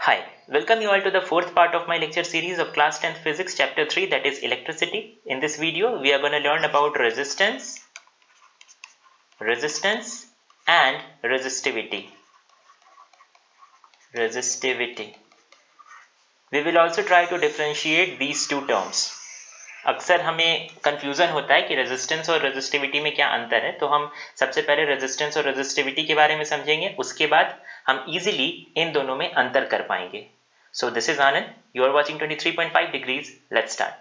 Hi, welcome you all to the fourth part of my lecture series of class 10th physics chapter 3, that is electricity. In this video we are going to learn about resistance and resistivity. We will also try to differentiate these two terms. अक्सर हमें confusion होता है कि resistance और resistivity में क्या अंतर है, तो हम सबसे पहले रेजिस्टेंस और रेजिस्टिविटी के बारे में समझेंगे, उसके बाद हम इजीली इन दोनों में अंतर कर पाएंगे. So this is Anand, you are watching 23.5 degrees. Let's start.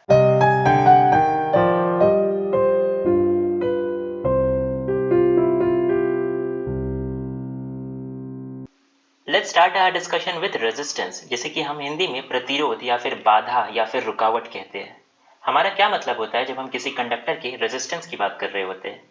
Let's start our discussion with resistance, जिसे कि हम हिंदी में प्रतिरोध या फिर बाधा या फिर रुकावट कहते हैं. हमारा क्या मतलब होता है जब हम किसी कंडक्टर के रेजिस्टेंस की बात कर रहे होते हैं?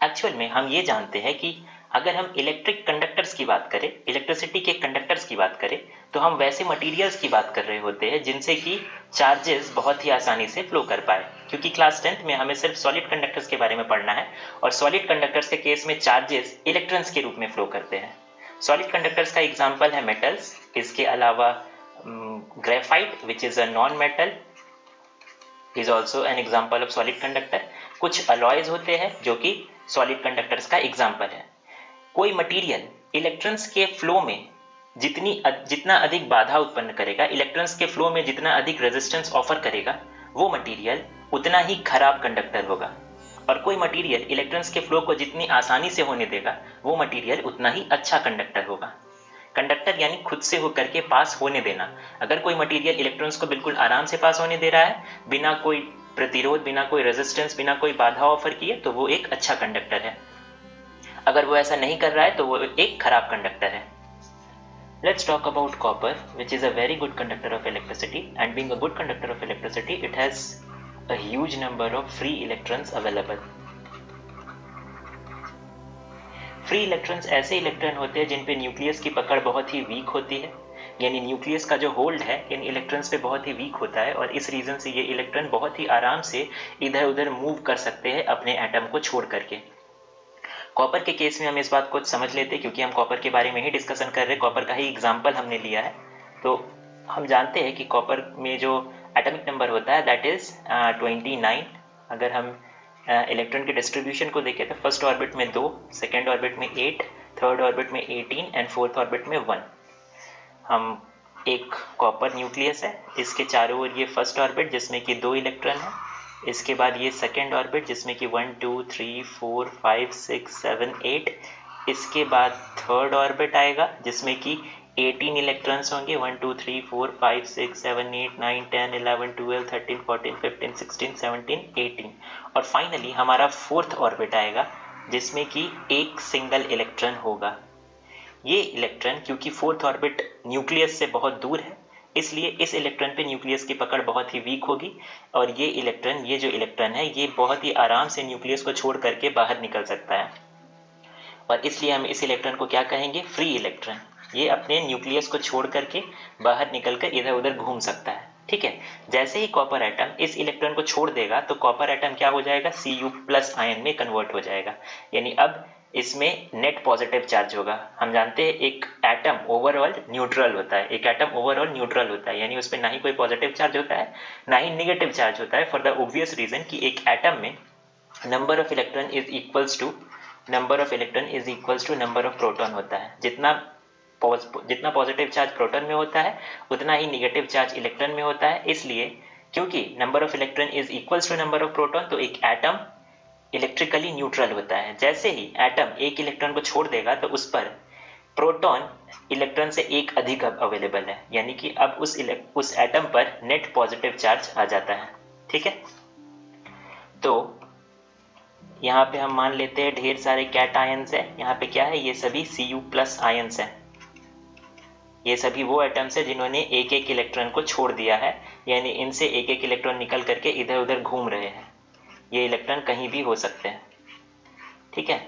एक्चुअल में हम ये जानते हैं कि अगर हम इलेक्ट्रिक कंडक्टर्स की बात करें, इलेक्ट्रिसिटी के कंडक्टर्स की बात करें, तो हम वैसे मटेरियल्स की बात कर रहे होते हैं जिनसे कि चार्जेस बहुत ही आसानी से फ्लो कर पाए. क्योंकि क्लास 10th में हमें सिर्फ सॉलिड कंडक्टर्स के बारे में पढ़ना है और सॉलिड कंडक्टर्स के केस में चार्जेस इलेक्ट्रॉन्स के रूप में फ्लो करते हैं. सॉलिड कंडक्टर्स का एग्जाम्पल है मेटल्स, इसके अलावा graphite which is a non metal is also an example of solid conductor. कुछ अलॉयज होते हैं जो कि सॉलिड कंडक्टर्स का एग्जाम्पल है. कोई मटेरियल इलेक्ट्रॉन्स के फ्लो में जितना अधिक बाधा उत्पन्न करेगा, इलेक्ट्रॉन्स के फ्लो में जितना अधिक रेजिस्टेंस ऑफर करेगा, वो मटेरियल उतना ही खराब कंडक्टर होगा. और कोई मटेरियल इलेक्ट्रॉन्स के फ्लो को जितनी आसानी से होने देगा, वो मटेरियल उतना ही अच्छा कंडक्टर होगा. कंडक्टर यानी खुद से होकर के पास होने देना. अगर कोई मटेरियल इलेक्ट्रॉन्स को बिल्कुल आराम से पास होने दे रहा है, बिना कोई प्रतिरोध, बिना कोई रेजिस्टेंस, बिना कोई बाधा ऑफर किए, तो वो एक अच्छा कंडक्टर है. अगर वो ऐसा नहीं कर रहा है तो वो एक खराब कंडक्टर है. Let's talk about copper, which is a very good conductor of electricity, and being a good conductor of electricity, it has a huge number of free electrons available. Free electrons ऐसे electron होते हैं जिन पे nucleus की पकड़ बहुत ही week होती है, यानी न्यूक्लियस का जो होल्ड है इन इलेक्ट्रॉन्स पे बहुत ही वीक होता है, और इस रीजन से ये इलेक्ट्रॉन बहुत ही आराम से इधर उधर मूव कर सकते हैं अपने एटम को छोड़ करके. कॉपर के केस में हम इस बात को समझ लेते हैं, क्योंकि हम कॉपर के बारे में ही डिस्कशन कर रहे हैं, कॉपर का ही एग्जाम्पल हमने लिया है. तो हम जानते हैं कि कॉपर में जो एटॉमिक नंबर होता है दैट इज 29. अगर हम इलेक्ट्रॉन के डिस्ट्रीब्यूशन को देखें तो फर्स्ट ऑर्बिट में 2, सेकेंड ऑर्बिट में 8, थर्ड ऑर्बिट में 18 एंड फोर्थ ऑर्बिट में 1. हम एक कॉपर न्यूक्लियस है, इसके चारों ओर ये फर्स्ट ऑर्बिट जिसमें कि 2 इलेक्ट्रॉन है, इसके बाद ये सेकेंड ऑर्बिट जिसमें कि 1 2 3 4 5 6 7 8, इसके बाद थर्ड ऑर्बिट आएगा जिसमें कि 18 इलेक्ट्रॉन्स होंगे, 1 2 3 4 5 6 7 8 9 10 11 12 13 14 15 16 17 18, और फाइनली हमारा फोर्थ ऑर्बिट आएगा जिसमें कि एक सिंगल इलेक्ट्रॉन होगा. ये इलेक्ट्रॉन क्योंकि फोर्थ ऑर्बिट न्यूक्लियस से बहुत दूर है, इसलिए इस इलेक्ट्रॉन पे न्यूक्लियस की पकड़ बहुत ही वीक होगी, और ये जो इलेक्ट्रॉन है ये बहुत ही आराम से न्यूक्लियस को छोड़ करके बाहर निकल सकता है, और इसलिए हम इस इलेक्ट्रॉन को क्या कहेंगे? Free electron. ये अपने न्यूक्लियस को छोड़ करके बाहर निकलकर इधर उधर घूम सकता है. ठीक है. जैसे ही कॉपर एटम इस इलेक्ट्रॉन को छोड़ देगा तो कॉपर एटम क्या हो जाएगा? Cu+ आयन में कन्वर्ट हो जाएगा, यानी अब इसमें नेट पॉजिटिव चार्ज होगा. हम जानते हैं एक एटम ओवरऑल न्यूट्रल होता है, यानी उस पर ना ही कोई पॉजिटिव चार्ज होता है ना ही निगेटिव चार्ज होता है, फॉर द ऑब्वियस रीजन कि एक एटम में number of electron is equals to number of proton होता है. जितना पॉजिटिव चार्ज प्रोटॉन में होता है उतना ही निगेटिव चार्ज इलेक्ट्रॉन में होता है. इसलिए क्योंकि number of electron is equals to number of proton, तो एक एटम इलेक्ट्रिकली न्यूट्रल होता है. जैसे ही एटम एक इलेक्ट्रॉन को छोड़ देगा तो उस पर प्रोटॉन इलेक्ट्रॉन से एक अधिक अवेलेबल है, यानी कि अब उस एटम पर नेट पॉजिटिव चार्ज आ जाता है. ठीक है. तो यहाँ पे हम मान लेते हैं ढेर सारे कैट आयंस है. यहाँ पे क्या है? ये सभी Cu+ आयंस है. ये सभी वो एटम्स है जिन्होंने एक एक इलेक्ट्रॉन को छोड़ दिया है, यानी इनसे एक एक इलेक्ट्रॉन निकल करके इधर उधर घूम रहे हैं. ये इलेक्ट्रॉन कहीं भी हो सकते हैं. ठीक है.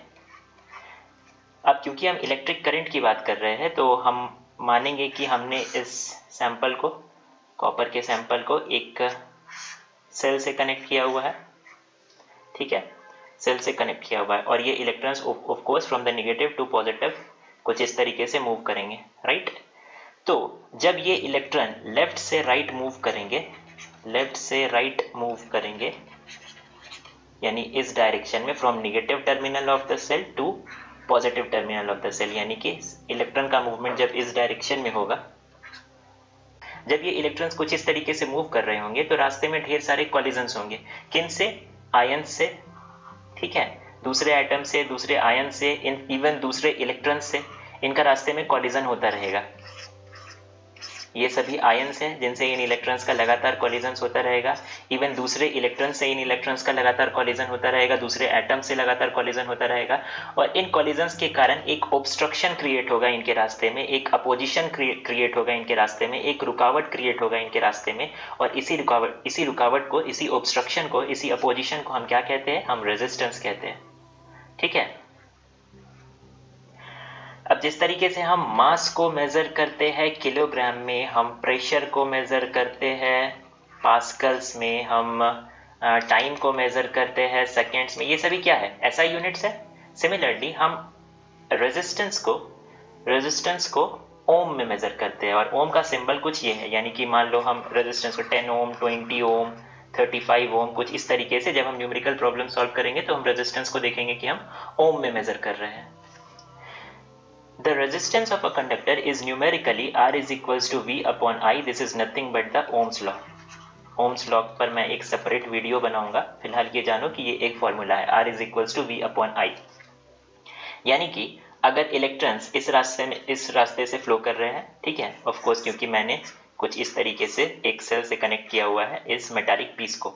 अब क्योंकि हम इलेक्ट्रिक करंट की बात कर रहे हैं तो हम मानेंगे कि हमने इस सैंपल को, कॉपर के सैंपल को एक सेल से कनेक्ट किया हुआ है. ठीक है. सेल से कनेक्ट किया हुआ है, और ये electrons of course from the negative to positive कुछ इस तरीके से मूव करेंगे. राइट. तो जब ये इलेक्ट्रॉन लेफ्ट से राइट मूव करेंगे, यानी इस डायरेक्शन में, from negative terminal of the cell to positive terminal of the cell, यानी कि इलेक्ट्रॉन का मूवमेंट जब इस डायरेक्शन में होगा, जब ये इलेक्ट्रॉन्स कुछ इस तरीके से मूव कर रहे होंगे तो रास्ते में ढेर सारे कॉलिजन्स होंगे। किन से? आयन से, ठीक है, दूसरे एटम से, दूसरे आयन से, इवन दूसरे इलेक्ट्रॉन से, इनका रास्ते में कॉलिजन होता रहेगा। ये सभी आयन्स हैं जिनसे इन इलेक्ट्रॉन्स का लगातार कॉलिजन्स होता रहेगा। इवन दूसरे इलेक्ट्रॉन से इन इलेक्ट्रॉन्स का लगातार कॉलिजन होता रहेगा, दूसरे एटम से लगातार कॉलिजन होता रहेगा, और इन कॉलिजन्स के कारण एक ऑब्स्ट्रक्शन क्रिएट होगा इनके रास्ते में, एक अपोजिशन क्रिएट होगा इनके रास्ते में, एक रुकावट क्रिएट होगा इनके रास्ते में, और इसी रुकावट को, इसी ऑब्स्ट्रक्शन को, इसी अपोजिशन को हम क्या कहते हैं? हम रेजिस्टेंस कहते हैं। ठीक है। अब जिस तरीके से हम मास को मेजर करते हैं किलोग्राम में, हम प्रेशर को मेजर करते हैं पास्कल्स में, हम टाइम को मेजर करते हैं सेकेंड्स में, ये सभी क्या है? एसआई यूनिट्स है। सिमिलरली हम रेजिस्टेंस को ओम में मेजर करते हैं, और ओम का सिंबल कुछ ये है, यानी कि मान लो हम रेजिस्टेंस को 10 ओम, 20 ओम, 35 ओम, कुछ इस तरीके से जब हम न्यूमेरिकल प्रॉब्लम सॉल्व करेंगे तो हम रेजिस्टेंस को देखेंगे कि हम ओम में मेजर कर रहे हैं। The resistance of a conductor is numerically R is equals to V upon I. This is nothing but the Ohm's law. Ohm's law पर मैं एक सेपरेट वीडियो बनाऊंगा, फिलहाल ये जानो कि ये एक फॉर्मूला है, R is equals to V upon I। यानी कि अगर इलेक्ट्रॉन्स इस रास्ते से फ्लो कर रहे हैं, ठीक है, ऑफ कोर्स क्योंकि मैंने कुछ इस तरीके से एक सेल से कनेक्ट किया हुआ है इस मेटालिक पीस को,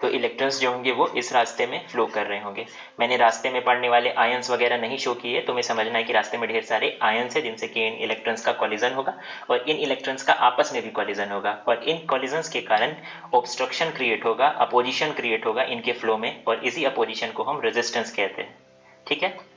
तो इलेक्ट्रॉन्स जो होंगे वो इस रास्ते में फ्लो कर रहे होंगे। मैंने रास्ते में पड़ने वाले आयंस वगैरह नहीं शो किए, तुम्हें समझना है कि रास्ते में ढेर सारे आयंस है जिनसे कि इन इलेक्ट्रॉन्स का कॉलिजन होगा, और इन इलेक्ट्रॉन्स का आपस में भी कॉलिजन होगा, और इन कॉलिजन्स के कारण ऑब्स्ट्रक्शन क्रिएट होगा, अपोजिशन क्रिएट होगा इनके फ्लो में, और इसी अपोजिशन को हम रेजिस्टेंस कहते हैं। ठीक है।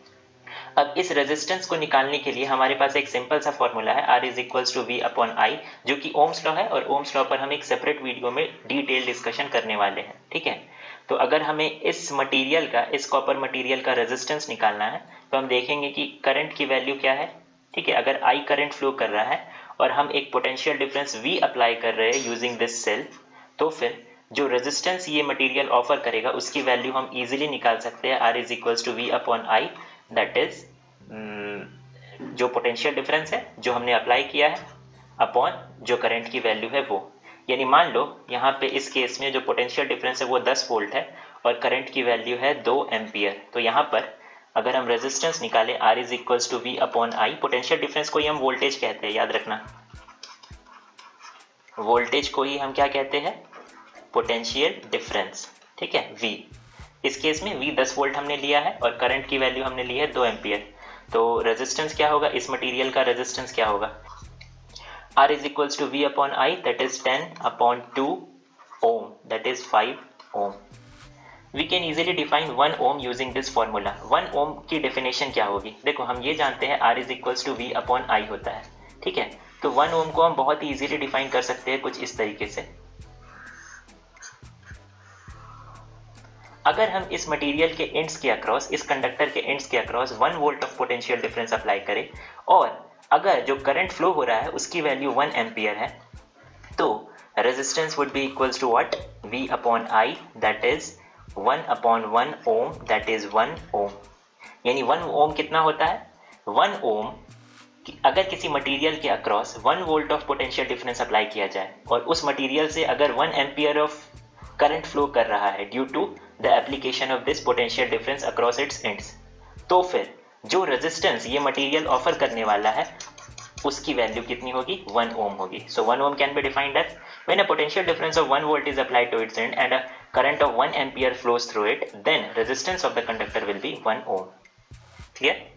अब इस रेजिस्टेंस को निकालने के लिए हमारे पास एक सिंपल सा फॉर्मूला है, R is equals to V upon I, जो कि ओम्स लॉ है, और ओम्स लॉ पर हम एक सेपरेट वीडियो में डिटेल डिस्कशन करने वाले हैं। ठीक है। तो अगर हमें इस मटेरियल का, इस कॉपर मटेरियल का रेजिस्टेंस निकालना है, तो हम देखेंगे कि करंट की वैल्यू क्या है। ठीक है। अगर I करंट फ्लो कर रहा है और हम एक पोटेंशियल डिफरेंस V अप्लाई कर रहे हैं यूजिंग दिस सेल, तो फिर जो रेजिस्टेंस ये मटेरियल ऑफर करेगा उसकी वैल्यू हम इजीली निकाल सकते हैं, R is equals to V upon I, that is जो पोटेंशियल डिफरेंस है जो हमने अप्लाई किया है अपॉन जो करंट की वैल्यू है वो। यानी मान लो यहाँ पे इस केस में जो पोटेंशियल डिफरेंस है वो 10 वोल्ट है और करंट की वैल्यू है 2 एम्पियर, तो यहाँ पर अगर हम रेजिस्टेंस निकालें R is equals to V upon I, potential difference को ही हम वोल्टेज कहते हैं, याद रखना, वोल्टेज को ही हम क्या कहते हैं? Potential difference. ठीक है। V, इस केस में V 10 वोल्ट हमने लिया है और करंट की वैल्यू हमने ली है 2 एम्पियर, तो रेजिस्टेंस क्या होगा? इस मटेरियल का रेजिस्टेंस क्या होगा? R is equals to V upon I, that is 10 upon 2 ohm, that is 5 ohm. We can easily define 1 ohm using this formula. 1 ohm की definition क्या होगी? देखो हम ये जानते हैं R is equals to V upon I होता है, ठीक है, तो 1 ohm को हम बहुत ही easily define कर सकते हैं कुछ इस तरीके से। अगर हम इस मटेरियल के एंड्स के अक्रॉस, इस कंडक्टर के एंड्स के across 1 volt of potential difference apply करें, और अगर जो करंट फ्लो हो रहा है उसकी वैल्यू 1 एम्पियर है, तो resistance would be equals to what? V upon I, that is 1 upon 1 ohm, that is 1 ohm. यानी 1 ओम कितना होता है? 1 ओम अगर किसी मटेरियल के across 1 volt of potential difference apply किया जाए और उस मटेरियल से अगर 1 एम्पियर ऑफ करंट फ्लो कर रहा है due to the application of this potential difference across its ends, तो फिर जो रेजिस्टेंस ये मटेरियल ऑफर करने वाला है उसकी वैल्यू कितनी होगी? 1 ओम होगी। So 1 ohm can be defined as when a potential difference of 1 volt is applied to its end a current of 1 ampere flows through it, then resistance of the conductor will be 1 ohm. Clear?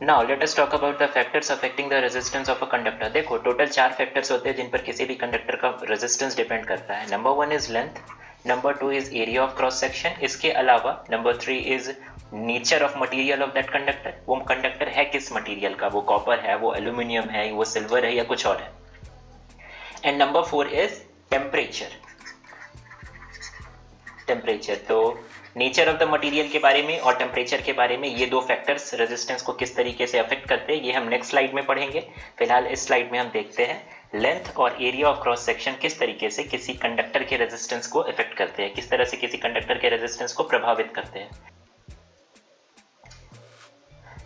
Now let us talk about the factors affecting the resistance of a conductor. देखो total 4 factors होते हैं जिन पर किसी भी conductor का resistance depend करता है। Number 1 is length, number 2 is area of cross section, इसके अलावा number 3 is nature of material of that conductor, वो कंडक्टर है किस मटेरियल का, वो कॉपर है, वो एल्यूमिनियम है, वो सिल्वर है या कुछ और है। And number 4 is temperature. तो नेचर ऑफ द मटेरियल के बारे में और टेम्परेचर के बारे में, ये दो फैक्टर्स रेजिस्टेंस को किस तरीके से अफेक्ट करते हैं, ये हम नेक्स्ट स्लाइड में पढ़ेंगे। फिलहाल इस स्लाइड में हम देखते हैं लेंथ और एरिया ऑफ क्रॉस सेक्शन किस तरीके से किसी कंडक्टर के रेजिस्टेंस को अफेक्ट करते हैं, किस तरह से किसी कंडक्टर के रेजिस्टेंस को प्रभावित करते हैं।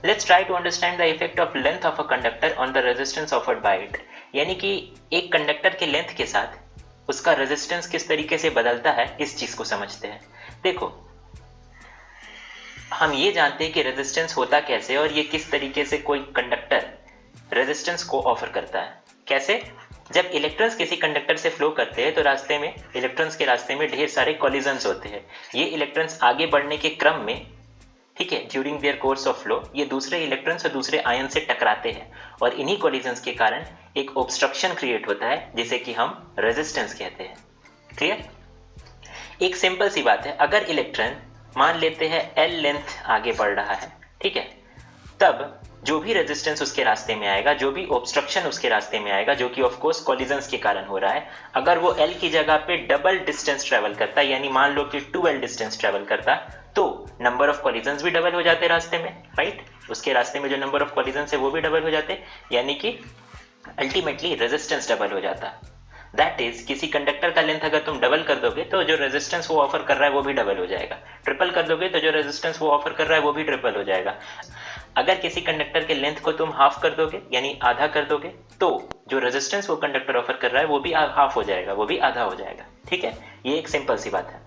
Let's try to understand the effect of length of a conductor on the resistance offered by it। यानी कि एक कंडक्टर के लेंथ के साथ उसका रेजिस्टेंस किस तरीके से बदलता है, इस चीज को समझते हैं। देखो, हम ये जानते हैं कि रेजिस्टेंस होता कैसे और ये किस तरीके से कोई कंडक्टर रेजिस्टेंस को ऑफर करता है। कैसे? जब इलेक्ट्रॉन्स किसी कंडक्टर से फ्लो करते हैं तो रास्ते में, इलेक्ट्रॉन्स के रास्ते में ढेर सारे कॉलिजन्स होते हैं। ये इलेक्ट्रॉन्स आगे बढ़ने के क्रम में, ठीक है, during their course of flow, ये दूसरे इलेक्ट्रॉन्स और दूसरे आयन से टकराते हैं और इन्हीं कॉलिजन्स के कारण एक ऑब्स्ट्रक्शन क्रिएट होता है जिसे कि हम रेजिस्टेंस कहते हैं। क्लियर? एक सिंपल सी बात है, अगर इलेक्ट्रॉन मान लेते हैं L लेंथ आगे बढ़ रहा है, ठीक है, तब जो भी रेजिस्टेंस उसके रास्ते में आएगा, जो भी ऑब्स्ट्रक्शन उसके रास्ते में आएगा, जो कि ऑफ कोर्स कॉलिजन्स के कारण हो रहा है, अगर वो L की जगह पे डबल डिस्टेंस ट्रेवल करता है, यानी मान लो कि 2L डिस्टेंस ट्रेवल करता, तो नंबर ऑफ कॉलिजन्स भी डबल हो जाते रास्ते में, राइट? उसके रास्ते में जो नंबर ऑफ कॉलिजन्स है वो भी डबल हो जाते, यानी कि अल्टीमेटली रेजिस्टेंस डबल हो जाता। दैट इज, किसी कंडक्टर का लेंथ अगर तुम डबल कर दोगे तो जो रेजिस्टेंस वो ऑफर कर रहा है वो भी डबल हो जाएगा। ट्रिपल कर दोगे तो जो रेजिस्टेंस वो ऑफर कर रहा है वो भी ट्रिपल हो जाएगा। अगर किसी कंडक्टर के लेंथ को तुम हाफ कर दोगे, यानी आधा कर दोगे, तो जो रेजिस्टेंस वो कंडक्टर ऑफर कर रहा है वो भी हाफ हो जाएगा, वो भी आधा हो जाएगा। ठीक है, ये एक सिंपल सी बात है।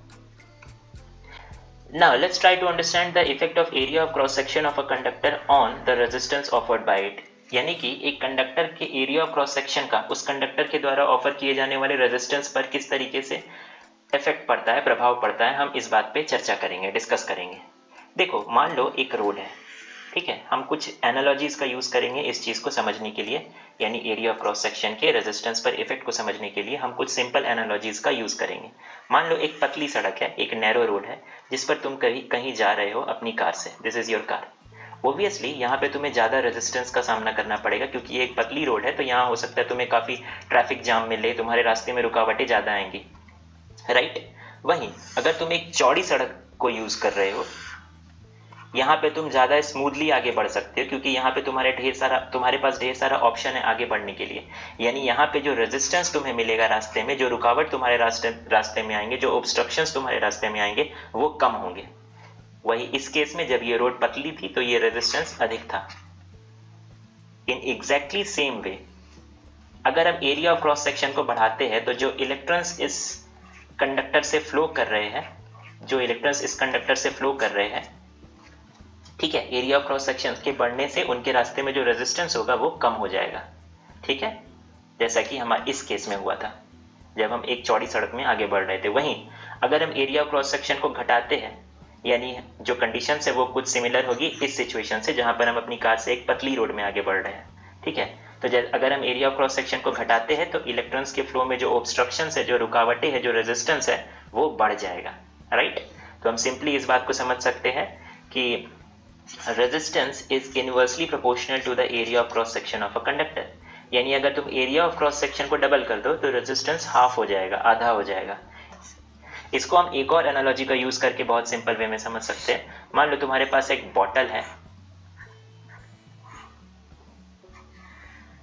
Now let's try to understand the effect of area of cross section of a conductor on the resistance offered by it। यानी कि एक कंडक्टर के एरिया ऑफ क्रॉस सेक्शन का उस कंडक्टर के द्वारा ऑफर किए जाने वाले रेजिस्टेंस पर किस तरीके से इफेक्ट पड़ता है, प्रभाव पड़ता है, हम इस बात पे चर्चा करेंगे, डिस्कस करेंगे। देखो, मान लो एक रोड है, ठीक है, हम कुछ एनालॉजीज का यूज करेंगे इस चीज को समझने के लिए, यानी एरिया ऑफ क्रॉस सेक्शन के रेजिस्टेंस पर इफेक्ट को समझने के लिए हम कुछ सिंपल एनालॉजीज का यूज करेंगे। मान लो एक पतली सड़क है, एक नैरो रोड है, जिस पर तुम कहीं जा रहे हो अपनी कार से, this is your car. Obviously यहाँ पे तुम्हें ज्यादा रेजिस्टेंस का सामना करना पड़ेगा क्योंकि ये एक पतली रोड है, तो यहाँ हो सकता है तुम्हें काफी ट्रैफिक जाम मिले, तुम्हारे रास्ते में रुकावटें ज्यादा आएंगी, राइट? वहीं अगर तुम एक चौड़ी सड़क को यूज कर रहे हो, यहाँ पे तुम ज्यादा स्मूथली आगे बढ़ सकते हो क्योंकि यहाँ पे तुम्हारे पास ढेर सारा ऑप्शन है आगे बढ़ने के लिए। यानी यहाँ पे जो रेजिस्टेंस तुम्हें मिलेगा रास्ते में, जो रुकावट तुम्हारे रास्ते में आएंगे, जो ऑब्स्ट्रक्शंस तुम्हारे रास्ते में आएंगे, वो कम होंगे। वही इस केस में जब ये रोड पतली थी तो ये रेजिस्टेंस अधिक था। इन एग्जैक्टली सेम वे, अगर हम एरिया ऑफ क्रॉस सेक्शन को बढ़ाते हैं तो जो इलेक्ट्रॉन्स इस कंडक्टर से फ्लो कर रहे हैं, ठीक है, एरिया ऑफ क्रॉस सेक्शन के बढ़ने से उनके रास्ते में जो रेजिस्टेंस होगा वो कम हो जाएगा। ठीक है, जैसा कि हमारे इस केस में हुआ था जब हम एक चौड़ी सड़क में आगे बढ़ रहे थे। वहीं अगर हम एरिया ऑफ क्रॉस सेक्शन को घटाते हैं, यानी जो कंडीशंस है वो कुछ सिमिलर होगी इस सिचुएशन से जहां पर हम अपनी कार से एक पतली रोड में आगे बढ़ रहे हैं। ठीक है, तो अगर हम एरिया ऑफ क्रॉस सेक्शन को घटाते हैं तो इलेक्ट्रॉन्स के फ्लो में जो ऑब्स्ट्रक्शंस है, जो रुकावटें है, जो रेजिस्टेंस है, वो बढ़ जाएगा, राइट? तो हम सिंपली इस बात को समझ सकते हैं कि resistance is inversely proportional to the area of cross section of a conductor. यानी अगर तुम एरिया ऑफ क्रॉस सेक्शन को डबल कर दो तो रेजिस्टेंस हाफ हो जाएगा, आधा हो जाएगा। इसको हम एक और एनालॉजी का यूज करके बहुत सिंपल वे में समझ सकते हैं। मान लो तुम्हारे पास एक बॉटल है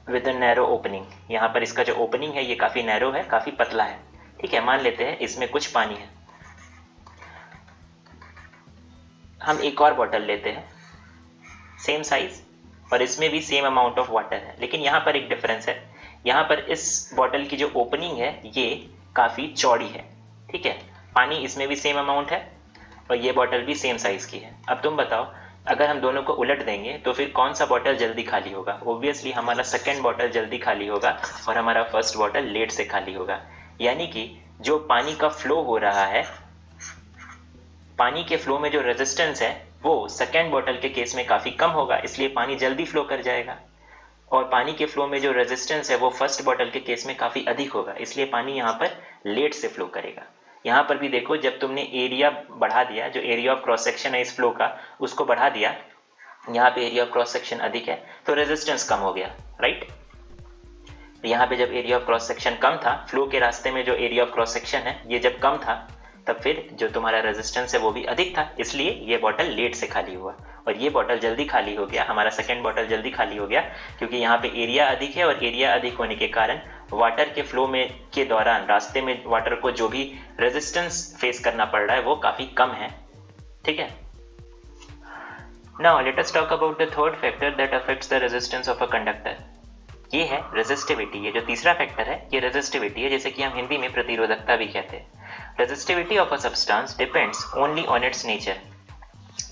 विद अ नैरो ओपनिंग। यहाँ पर इसका जो ओपनिंग है ये काफी नैरो है, काफी पतला है। ठीक है, मान लेते हैं इसमें कुछ पानी है। हम एक और बॉटल लेते हैं, सेम साइज, और इसमें भी सेम अमाउंट ऑफ वाटर है, लेकिन यहाँ पर एक डिफरेंस है। यहाँ पर इस बॉटल की जो ओपनिंग है ये काफी चौड़ी है। ठीक है, पानी इसमें भी सेम अमाउंट है और ये बॉटल भी सेम साइज की है। अब तुम बताओ, अगर हम दोनों को उलट देंगे तो फिर कौन सा बॉटल जल्दी खाली होगा? ऑब्वियसली हमारा सेकंड बॉटल जल्दी खाली होगा और हमारा फर्स्ट बॉटल लेट से खाली होगा। यानी कि जो पानी का फ्लो हो रहा है, पानी के फ्लो में जो रेजिस्टेंस है वो सेकंड बॉटल के केस में काफी कम होगा, इसलिए पानी जल्दी फ्लो कर जाएगा। और पानी के फ्लो में जो रेजिस्टेंस है वो फर्स्ट बॉटल के केस में काफी अधिक होगा, इसलिए पानी यहाँ पर लेट से फ्लो करेगा। यहाँ पर भी देखो, जब तुमने एरिया बढ़ा दिया, जो एरिया ऑफ क्रॉस सेक्शन है इस फ्लो का, उसको बढ़ा दिया, यहाँ पे एरिया ऑफ क्रॉस सेक्शन अधिक है तो रेजिस्टेंस कम हो गया, राइट? यहाँ पे जब एरिया ऑफ क्रॉस सेक्शन कम था, फ्लो के रास्ते में जो एरिया ऑफ क्रॉस सेक्शन है ये जब कम था, तब फिर जो तुम्हारा रेजिस्टेंस है वो भी अधिक था, इसलिए ये बॉटल लेट से खाली हुआ और ये बॉटल जल्दी खाली हो गया, हमारा सेकेंड बॉटल जल्दी खाली हो गया क्योंकि यहाँ पे एरिया अधिक है और एरिया अधिक होने के कारण वाटर के फ्लो में के दौरान रास्ते में वाटर को जो भी रेजिस्टेंस फेस करना पड़ रहा है वो काफी कम है। ठीक है, now let us talk about the third factor that affects the resistance of a conductor. ये है रेजिस्टिविटी। ये जो तीसरा फैक्टर है ये रेजिस्टिविटी है, जैसे कि हम हिंदी में प्रतिरोधकता भी कहते हैं। Resistivity of a substance depends only on it's nature,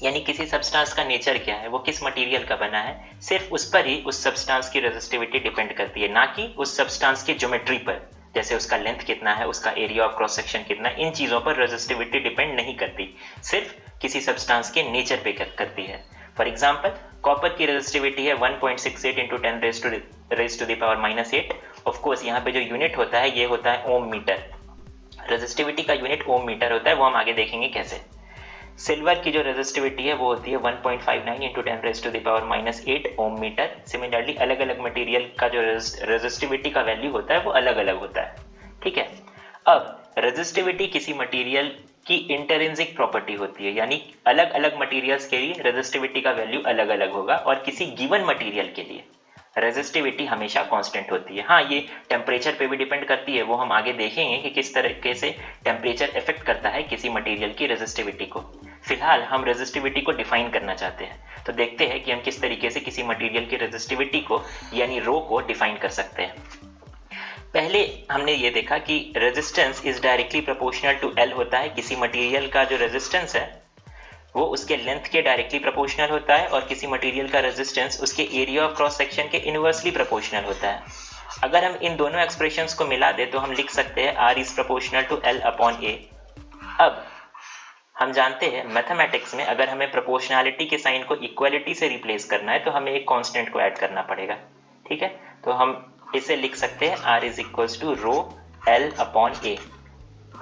यानी किसी सब्सटेंस का नेचर क्या है, वो किस मटेरियल का बना है, सिर्फ उस पर ही उस सब्सटेंस की रेजिस्टिविटी डिपेंड करती है, ना कि उस सब्सटेंस की ज्योमेट्री पर, जैसे उसका लेंथ कितना है, उसका एरिया ऑफ क्रॉस सेक्शन कितना, इन चीजों पर रेजिस्टिविटी डिपेंड नहीं करती, सिर्फ किसी सब्सटेंस के नेचर पे करती है। फॉर एग्जाम्पल, कॉपर की रेजिस्टिविटी है 1.68 into 10 raise to the power -8। Of course यहाँ पे जो यूनिट होता है ये होता है ओम मीटर। रेजिस्टिविटी का यूनिट ओम मीटर होता है, वो हम आगे देखेंगे कैसे। सिल्वर की जो रेजिस्टिविटी है वो होती है 1.59 into 10 raise to the power -8 ohm metre. Similarly अलग अलग मटेरियल का जो रेजिस्टिविटी का वैल्यू होता है वो अलग अलग होता है। ठीक है, अब रेजिस्टिविटी किसी मटेरियल की इंटरिंसिक प्रॉपर्टी होती है, यानी अलग अलग मटेरियल्स के लिए रेजिस्टिविटी का वैल्यू अलग अलग होगा और किसी गिवन मटेरियल के लिए रेजिस्टिविटी हमेशा कांस्टेंट होती है। हाँ, ये टेम्परेचर पे भी डिपेंड करती है, वो हम आगे देखेंगे कि किस तरीके से टेम्परेचर इफेक्ट करता है किसी मटेरियल की रेजिस्टिविटी को। फिलहाल हम रेजिस्टिविटी को डिफाइन करना चाहते हैं, तो देखते हैं कि हम किस तरीके से किसी मटेरियल की रेजिस्टिविटी को यानी रो को डिफाइन कर सकते हैं। पहले हमने ये देखा कि resistance is directly proportional to L होता है। किसी मटेरियल का जो रेजिस्टेंस है वो उसके लेंथ के डायरेक्टली प्रोपोर्शनल होता है और किसी मटेरियल का रेजिस्टेंस उसके एरिया ऑफ क्रॉस सेक्शन के इनवर्सली प्रोपोर्शनल होता है। अगर हम इन दोनों एक्सप्रेशंस को मिला दे तो हम लिख सकते हैं R is proportional to L upon A। अब हम जानते हैं मैथमेटिक्स में अगर हमें प्रोपोर्शनैलिटी के साइन को इक्वालिटी से रिप्लेस करना है तो हमें एक कांस्टेंट को ऐड करना पड़ेगा। ठीक है, तो हम इसे लिख सकते हैं R is equals to rho L upon A।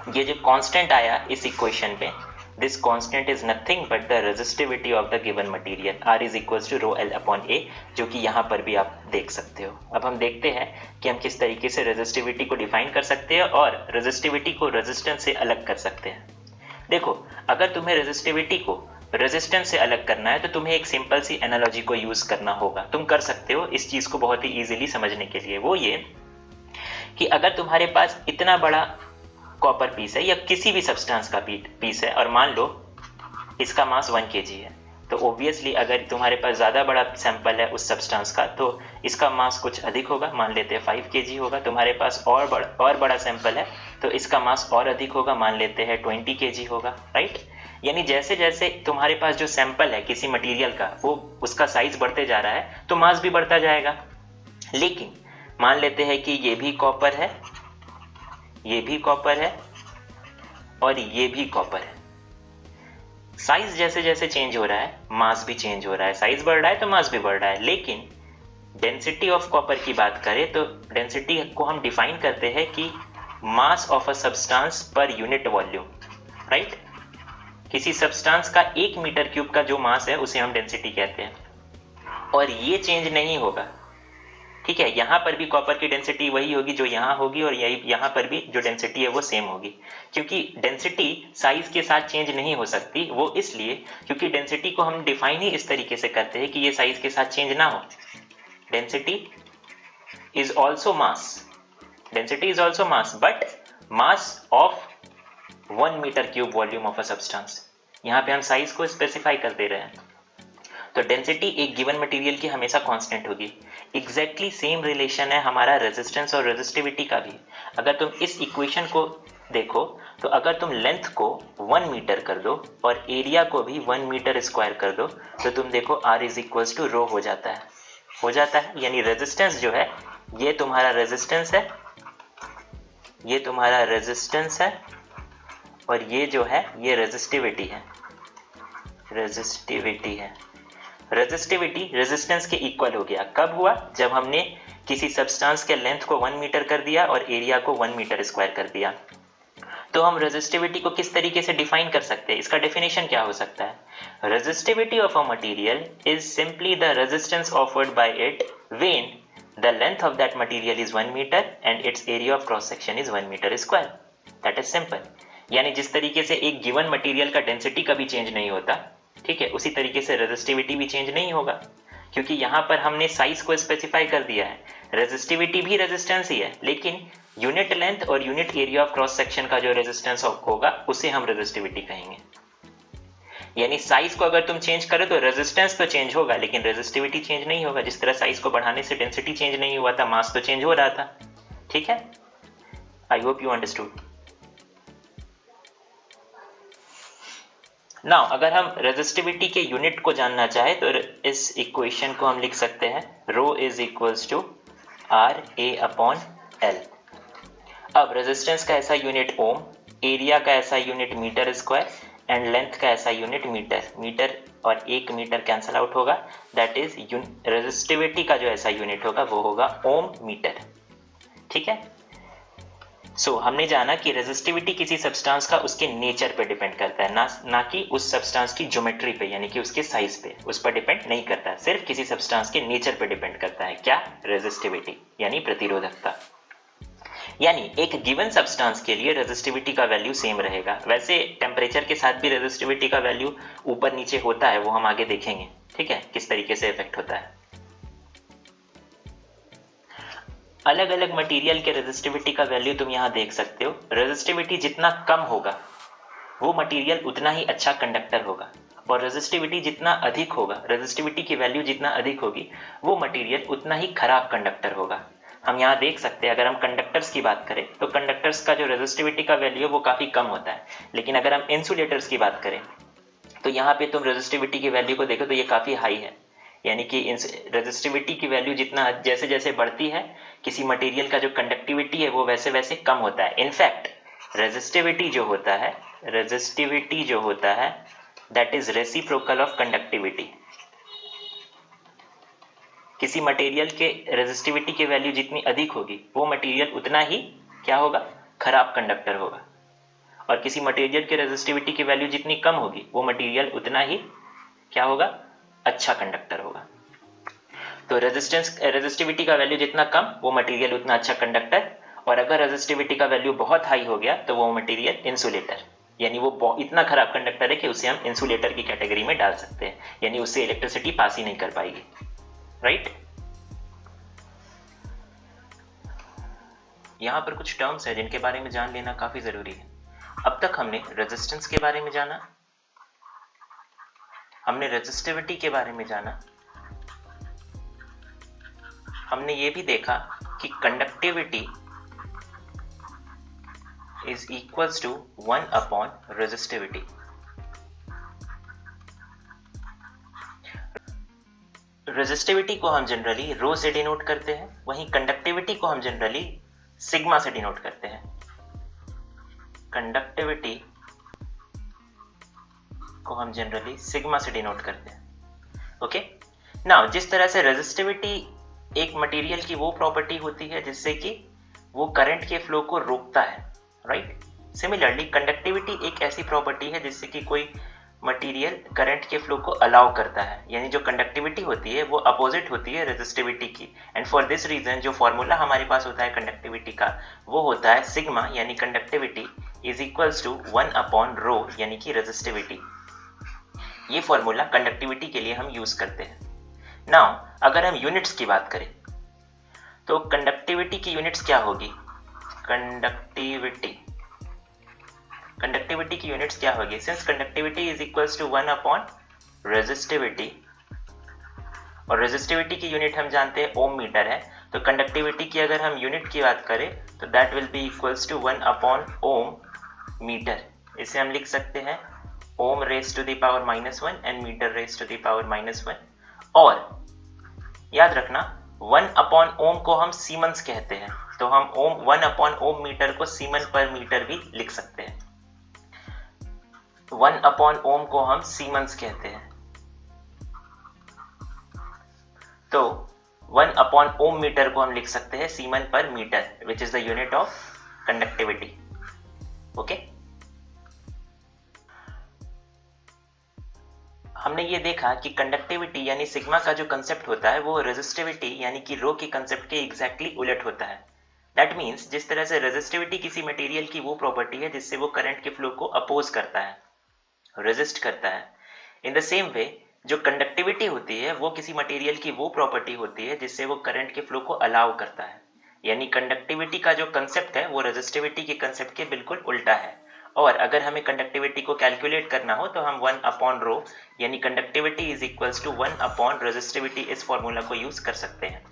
ये जो कांस्टेंट आया इस इक्वेशन में, this constant is nothing but the resistivity of the given material, R is equals to rho L upon A, जो कि यहाँ पर भी आप देख सकते हो। अब हम देखते हैं कि हम किस तरीके से रेजिस्टिविटी को डिफाइन कर सकते हैं और रेजिस्टिविटी को रेजिस्टेंस से अलग कर सकते हैं। देखो, अगर तुम्हें रेजिस्टिविटी को रेजिस्टेंस से अलग करना है तो तुम्हें एक सिंपल सी एनालॉजी को यूज करना होगा। तुम कर सकते हो इस चीज को बहुत ही इजीली समझने के लिए। वो ये कि अगर तुम्हारे पास इतना बड़ा कॉपर पीस है या किसी भी सब्सटेंस का पीस है और मान लो इसका मास 1 kg है, तो ऑब्वियसली अगर तुम्हारे पास ज़्यादा बड़ा सैंपल है उस सब्सटेंस का तो इसका मास कुछ अधिक होगा, मान लेते हैं 5 kg होगा। तुम्हारे पास और बड़ा सैंपल है तो इसका मास और अधिक होगा, मान लेते हैं 20 kg होगा, राइट। यानी जैसे जैसे तुम्हारे पास जो सैंपल है किसी मटीरियल का वो उसका साइज बढ़ते जा रहा है तो मास भी बढ़ता जाएगा। लेकिन मान लेते हैं कि ये भी कॉपर है, ये भी कॉपर है और ये भी कॉपर है। साइज जैसे जैसे चेंज हो रहा है मास भी चेंज हो रहा है, साइज बढ़ रहा है तो मास भी बढ़ रहा है। लेकिन डेंसिटी ऑफ कॉपर की बात करें तो डेंसिटी को हम डिफाइन करते हैं कि mass of a substance per unit volume, right. किसी सब्सटेंस का 1 मीटर क्यूब का जो मास है उसे हम डेंसिटी कहते हैं और ये चेंज नहीं होगा। ठीक है, यहाँ पर भी कॉपर की डेंसिटी वही होगी जो यहाँ होगी और यहाँ पर भी जो डेंसिटी है वो सेम होगी, क्योंकि डेंसिटी साइज के साथ चेंज नहीं हो सकती। वो इसलिए क्योंकि डेंसिटी को हम डिफाइन ही इस तरीके से करते हैं कि ये साइज के साथ चेंज ना हो। Density is also mass, density is also mass, but mass of 1 metre cube volume of a substance. यहाँ पे हम साइज को स्पेसिफाई कर दे रहे हैं। तो डेंसिटी एक गिवन मटेरियल की हमेशा कांस्टेंट होगी। एग्जैक्टली सेम रिलेशन है हमारा रेजिस्टेंस और रेजिस्टिविटी का भी। अगर तुम इस इक्वेशन को देखो तो अगर तुम लेंथ को 1 मीटर कर दो और एरिया को भी 1 मीटर स्क्वायर कर दो तो तुम देखो R इज इक्वल्स टू रो हो जाता है। यानी रेजिस्टेंस जो है ये तुम्हारा रेजिस्टेंस है, ये तुम्हारा रेजिस्टेंस है और ये जो है ये रेजिस्टिविटी है। रेजिस्टिविटी रेजिस्टेंस के इक्वल हो गया। कब हुआ? जब हमने किसी सब्सटेंस के लेंथ को 1 मीटर कर दिया और एरिया को 1 मीटर स्क्वायर कर दिया। तो हम रेजिस्टिविटी को किस तरीके से डिफाइन कर सकते हैं? इसका डेफिनेशन क्या हो सकता है? Resistivity of a material is simply the resistance offered by it when the length of that material is 1 metre and its area of cross section is 1 metre square. That is simple. यानी जिस तरीके से एक given material का density कभी change नहीं होता, ठीक है, उसी तरीके से रेजिस्टिविटी भी चेंज नहीं होगा, क्योंकि यहां पर हमने साइज को स्पेसिफाई कर दिया है। रेजिस्टिविटी भी रेजिस्टेंस ही है, लेकिन यूनिट लेंथ और unit area of cross section का जो रेजिस्टेंस होगा उसे हम रेजिस्टिविटी कहेंगे। यानी साइज को अगर तुम चेंज करो तो रेजिस्टेंस तो चेंज होगा, लेकिन रेजिस्टिविटी चेंज नहीं होगा। जिस तरह साइज को बढ़ाने से डेंसिटी चेंज नहीं हुआ था, मास तो चेंज हो रहा था। ठीक है, I hope you understood. Now अगर हम रेजिस्टिविटी के यूनिट को जानना चाहे तो इस इक्वेशन को हम लिख सकते हैं rho is equals to R A upon L. अब रेजिस्टेंस का ऐसा यूनिट ओम, एरिया का ऐसा unit metre square and length का ऐसा यूनिट मीटर। मीटर और 1 मीटर कैंसल आउट होगा, दैट इज रेजिस्टिविटी का जो ऐसा यूनिट होगा वो होगा ओम मीटर। ठीक है, सो हमने जाना कि रेजिस्टिविटी किसी सब्सटेंस का उसके नेचर पे डिपेंड करता है, ना कि उस सब्सटेंस की ज्योमेट्री पे, यानी कि उसके साइज पे, उस पर डिपेंड नहीं करता है। सिर्फ किसी सब्सटेंस के नेचर पे डिपेंड करता है। क्या? रेजिस्टिविटी, यानी प्रतिरोधकता। यानी एक गिवन सब्सटेंस के लिए रेजिस्टिविटी का वैल्यू सेम रहेगा। वैसे टेम्परेचर के साथ भी रेजिस्टिविटी का वैल्यू ऊपर नीचे होता है, वो हम आगे देखेंगे। ठीक है, किस तरीके से इफेक्ट होता है। अलग अलग मटेरियल के रेजिस्टिविटी का वैल्यू तुम यहां देख सकते हो। रेजिस्टिविटी जितना कम होगा वो मटेरियल उतना ही अच्छा कंडक्टर होगा, और रेजिस्टिविटी जितना अधिक होगा, रेजिस्टिविटी की वैल्यू जितना अधिक होगी, वो मटेरियल उतना ही खराब कंडक्टर होगा। हम यहाँ देख सकते हैं, अगर हम कंडक्टर्स की बात करें तो कंडक्टर्स का जो रेजिस्टिविटी का वैल्यू है वो काफी कम होता है, लेकिन अगर हम इंसुलेटर्स की बात करें तो यहाँ पे तुम रेजिस्टिविटी की वैल्यू को देखो तो ये काफी हाई है। यानी कि रेजिस्टिविटी की वैल्यू जितना जैसे जैसे बढ़ती है, किसी मटेरियल का जो कंडक्टिविटी है वो वैसे वैसे कम होता है। इनफैक्ट रेजिस्टिविटी जो होता है that is reciprocal of conductivity. किसी मटेरियल के रेजिस्टिविटी की वैल्यू जितनी अधिक होगी वो मटेरियल उतना ही क्या होगा? खराब कंडक्टर होगा। और किसी मटेरियल के रेजिस्टिविटी की वैल्यू जितनी कम होगी वो मटेरियल उतना ही क्या होगा? अच्छा कंडक्टर होगा। तो रेजिस्टिविटी का वैल्यू जितना कम वो मटेरियल उतना अच्छा कंडक्टर, और अगर रेजिस्टिविटी का वैल्यू बहुत हाई हो गया तो वो मटेरियल इंसुलेटर, यानी वो इतना खराब कंडक्टर है कि उसे हम इंसुलेटर की कैटेगरी में डाल सकते हैं, यानी उससे इलेक्ट्रिसिटी पास ही नहीं कर पाएगी। राइट? यहां पर कुछ टर्म्स है जिनके बारे में जान लेना काफी जरूरी है। अब तक हमने रेजिस्टेंस के बारे में जाना, हमने रेजिस्टिविटी के बारे में जाना, हमने ये भी देखा कि conductivity is equals to 1 upon resistivity. Resistivity को हम जनरली रो से डिनोट करते हैं, वहीं कंडक्टिविटी को हम जनरली सिग्मा से डिनोट करते हैं। कंडक्टिविटी को हम जनरली सिग्मा से डिनोट करते हैं। ओके, नाउ जिस तरह से रेजिस्टिविटी एक मटेरियल की वो प्रॉपर्टी होती है जिससे कि वो करंट के फ्लो को रोकता है, राइट? सिमिलरली कंडक्टिविटी एक ऐसी प्रॉपर्टी है जिससे कि कोई मटेरियल करंट के फ्लो को अलाउ करता है, यानी जो कंडक्टिविटी होती है वो अपोजिट होती है रेजिस्टिविटी की। एंड फॉर दिस रीजन जो फॉर्मूला हमारे पास होता है कंडक्टिविटी का वो होता है सिग्मा, यानी conductivity is equals to 1 upon rho, यानी कि रेजिस्टिविटी। ये फॉर्मूला कंडक्टिविटी के लिए हम यूज करते हैं। नाउ अगर हम यूनिट्स की बात करें तो कंडक्टिविटी की यूनिट्स क्या होगी? कंडक्टिविटी की यूनिट्स क्या होगी? Since conductivity is equals to 1 upon resistivity, और रेजिस्टिविटी की यूनिट हम जानते हैं ओम मीटर है, तो कंडक्टिविटी की अगर हम यूनिट की बात करें तो that will be equals to 1 upon ohm metre. इसे हम लिख सकते हैं ohm raise to the power -1 and metre raise to the power -1। और याद रखना 1 अपॉन ओम को हम सीमेंस कहते हैं, तो हम 1 अपॉन ओम मीटर को सीमन पर मीटर भी लिख सकते हैं। 1 अपॉन ओम को हम सीमेंस कहते हैं, तो 1 अपॉन ओम मीटर को हम लिख सकते हैं siemens per metre, which is the unit of conductivity. Okay, हमने ये देखा कि कंडक्टिविटी यानी सिग्मा का जो कंसेप्ट होता है वो रेजिस्टिविटी यानी कि रो के कंसेप्ट के एग्जैक्टली उलट होता है। दैट मीन्स जिस तरह से रेजिस्टिविटी किसी मटेरियल की वो प्रॉपर्टी है जिससे वो करंट के फ्लो को अपोज करता है, रेजिस्ट करता है, इन द सेम वे जो कंडक्टिविटी होती है वो किसी मटेरियल की वो प्रॉपर्टी होती है जिससे वो करंट के फ्लो को अलाउ करता है। यानी कंडक्टिविटी का जो कंसेप्ट है वो रेजिस्टिविटी के कंसेप्ट के बिल्कुल उल्टा है। और अगर हमें कंडक्टिविटी को कैलकुलेट करना हो तो हम 1/ρ यानी कंडक्टिविटी इज इक्वल्स टू 1/रेजिस्टिविटी इस फॉर्मूला को यूज कर सकते हैं।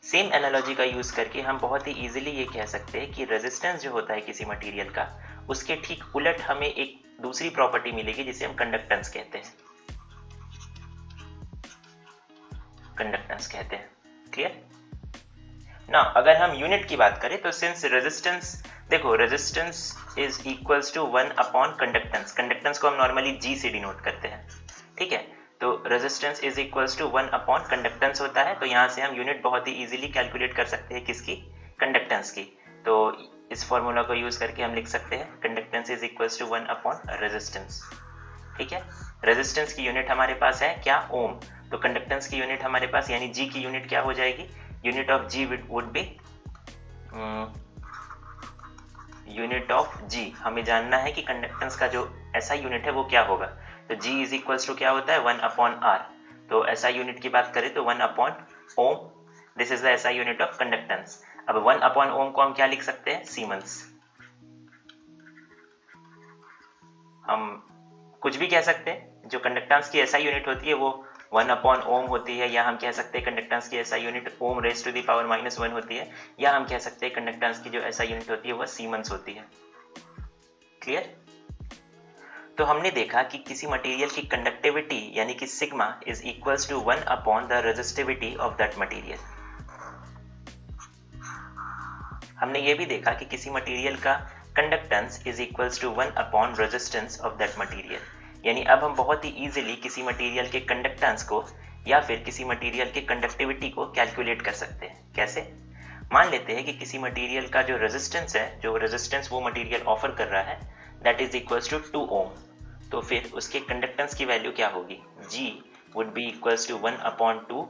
सेम एनालॉजी का यूज करके हम बहुत ही इजीली ये कह सकते हैं कि रेजिस्टेंस जो होता है किसी मटेरियल का उसके ठीक उलट हमें एक दूसरी प्रॉपर्टी मिलेगी जिसे हम कंडक्टेंस कहते हैं। कंडक्टेंस कहते हैं। क्लियर ना? अगर हम यूनिट की बात करें तो सिंस रेजिस्टेंस, देखो रेजिस्टेंस इज इक्वल्स टू 1/कंडक्टेंस। कंडक्टेंस को हम नॉर्मली जी से डिनोट करते हैं, ठीक है? तो रेजिस्टेंस इज इक्वल्स टू 1/कंडक्टेंस होता है। तो यहाँ से हम यूनिट बहुत ही इजीली कैलकुलेट कर सकते हैं किसकी? कंडक्टेंस की। तो इस फॉर्मूला को यूज करके हम लिख सकते हैं कंडक्टेंस इज इक्वल्स टू 1/रेजिस्टेंस। ठीक है? रेजिस्टेंस की यूनिट हमारे पास है क्या? ओम। तो कंडक्टेंस की यूनिट हमारे पास यानी जी की यूनिट क्या हो जाएगी? Unit of G would be unit of G. हमें जानना है कि कंडक्टेंस का जो ऐसा यूनिट है वो क्या होगा। तो जी इज इक्वल्स टू क्या होता है? 1/r। तो ऐसा यूनिट की बात करें तो 1/ओम, दिस इज द ऐसा यूनिट ऑफ कंडक्टेंस। अब 1/ओम को हम क्या लिख सकते हैं? सीमेंस। हम कुछ भी कह सकते हैं, जो कंडक्टेंस की ऐसा यूनिट होती है वो 1/ओम होती है, या हम कह सकते हैं कंडक्टेंस की ऐसा unit ohm raise to the power -1 होती है, या हम कह सकते हैं कंडक्टेंस की जो ऐसा यूनिट होती है वह सीमेंस होती है। क्लियर? तो हमने देखा कि किसी मटेरियल की कंडक्टिविटी यानी कि सिग्मा इज इक्वल्स टू 1/रेजिस्टिविटी ऑफ दैट मटेरियल। हमने ये भी देखा कि किसी मटेरियल का कंडक्टेंस इज इक्वल्स टू 1/रेजिस्टेंस ऑफ दैट मटेरियल। यानी अब हम बहुत ही इजीली किसी मटेरियल के कंडक्टेंस को या फिर किसी मटेरियल के कंडक्टिविटी को कैलकुलेट कर सकते हैं। कैसे? मान लेते हैं कि किसी मटेरियल का जो रेजिस्टेंस है, जो रेजिस्टेंस वो मटेरियल ऑफर कर रहा है, दैट इज इक्वल्स टू 2 ओम। तो फिर उसके कंडक्टेंस की वैल्यू क्या होगी? G would be equals to 1/2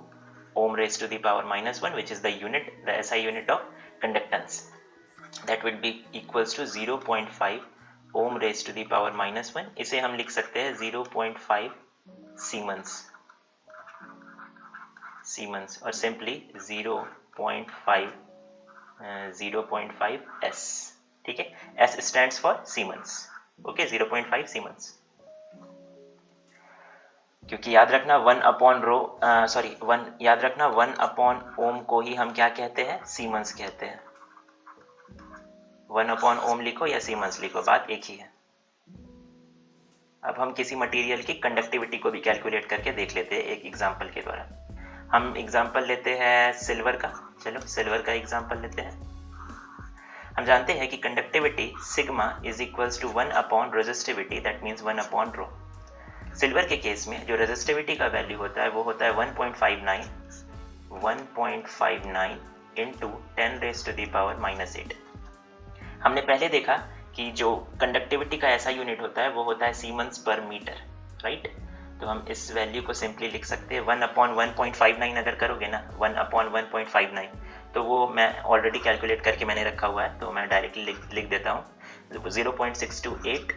ohm raised to the power -1, which is the unit, the SI unit of conductance. That would be equals to 0.5 ohm raised to the power -1. इसे हम लिख सकते हैं 0.5 siemens और simply 0.5 S। ठीक है? S stands for siemens. Okay, 0.5 siemens. क्योंकि याद रखना 1/ओम को ही हम क्या कहते हैं? सीमेंस कहते हैं। 1/ओम लिखो या सीमेंस लिखो, बात एक ही है। अब हम किसी मटेरियल की कंडक्टिविटी को भी कैलकुलेट करके देख लेते हैं एक एग्जांपल के द्वारा। हम एग्जांपल लेते हैं सिल्वर का। चलो सिल्वर का एग्जांपल लेते हैं। हम जानते हैं कि conductivity sigma is equals to 1/रेजिस्टिविटी, दैट मीन्स 1/ρ। सिल्वर के केस में जो रेजिस्टिविटी का वैल्यू होता है वो होता है 1.59 इंटू 10⁻⁻8। हमने पहले देखा कि जो कंडक्टिविटी का ऐसा यूनिट होता है वो होता है सीमेंस पर मीटर, राइट? तो हम इस वैल्यू को सिंपली लिख सकते हैं 1/1.59। अगर करोगे ना 1/1.59 तो वो मैं ऑलरेडी कैलकुलेट करके मैंने रखा हुआ है, तो मैं डायरेक्टली लिख देता हूँ 0.628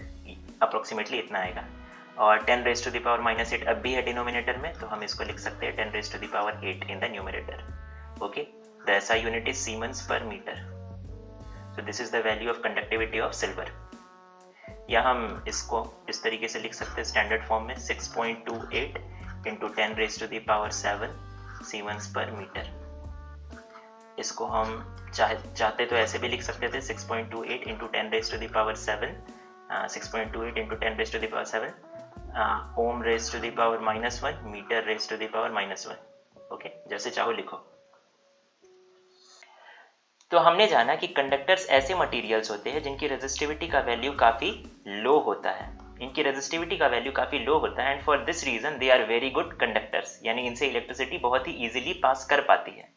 अप्रोक्सीमेटली इतना आएगा। और 10⁻⁻8 अब भी है डिनोमिनेटर में, तो हम इसको लिख सकते हैं 10⁻8 in the numerator. Okay, the SI unit is siemens per metre. So this is the value of conductivity of silver. या हम इसको इस तरीके से लिख सकते हैं स्टैंडर्ड फॉर्म में 6.28 इंटू 10⁻7 सीमेंस पर मीटर। इसको हम चाहते तो ऐसे भी लिख सकते थे 6.28 into 10⁻7 6.28 into 10⁻7 ohm raise to the power -1 metre raise to the power -1। Okay, जैसे चाहो लिखो। तो हमने जाना कि कंडक्टर्स ऐसे मटेरियल्स होते हैं जिनकी रेजिस्टिविटी का वैल्यू काफी लो होता है। इनकी रेजिस्टिविटी का वैल्यू काफी लो होता है and for this reason they are very good conductors, यानी इनसे इलेक्ट्रिसिटी बहुत ही इजीली पास कर पाती है।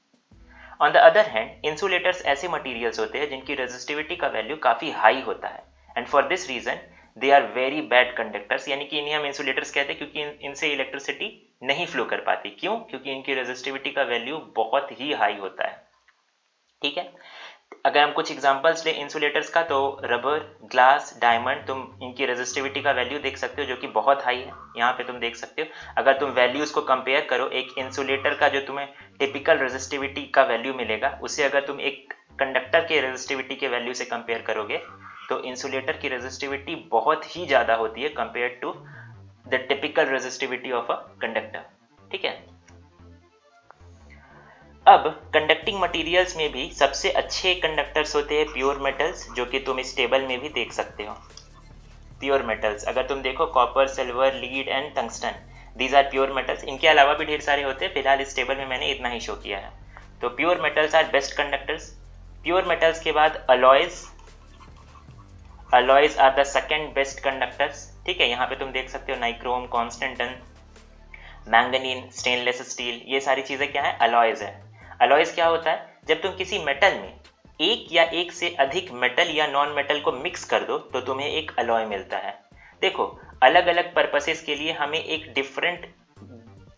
On the other hand insulators ऐसे मटेरियल्स होते हैं जिनकी रेजिस्टिविटी का वैल्यू काफी हाई होता है and for this reason they are very bad conductors, यानी कि इन्हें हम इंसुलेटर्स कहते हैं क्योंकि इनसे इलेक्ट्रिसिटी नहीं फ्लो कर पाती। क्यों? क्योंकि इनकी रेजिस्टिविटी का वैल्यू बहुत ही हाई होता है। ठीक है। अगर हम कुछ एग्जांपल्स ले इंसुलेटर्स का, तो रबर, ग्लास, डायमंड, तुम इनकी रेजिस्टिविटी का वैल्यू देख सकते हो जो कि बहुत हाई है। यहाँ पे तुम देख सकते हो, अगर तुम वैल्यूज को कंपेयर करो, एक इंसुलेटर का जो तुम्हें टिपिकल रेजिस्टिविटी का वैल्यू मिलेगा, उसे अगर तुम एक कंडक्टर के रेजिस्टिविटी के वैल्यू से कंपेयर करोगे, तो इंसुलेटर की रेजिस्टिविटी बहुत ही ज्यादा होती है compare to the typical resistivity of a conductor. ठीक है। अब कंडक्टिंग मटेरियल्स में भी सबसे अच्छे कंडक्टर्स होते हैं प्योर मेटल्स, जो कि तुम इस टेबल में भी देख सकते हो। प्योर मेटल्स अगर तुम देखो, copper, silver, lead and tungsten, these are pure metals. इनके अलावा भी ढेर सारे होते हैं, फिलहाल इस टेबल में मैंने इतना ही शो किया है। तो pure metals are best conductors. Pure metals के बाद alloys, alloys are the second best conductors. ठीक है, यहाँ पे तुम देख सकते हो nichrome, constantan, manganin, stainless steel, ये सारी चीजें क्या है, अलॉयज है। अलॉयज क्या होता है, जब तुम किसी मेटल में एक या एक से अधिक मेटल या नॉन मेटल को मिक्स कर दो तो तुम्हें एक अलॉय मिलता है। देखो, अलग अलग पर्पसेस के लिए हमें एक डिफरेंट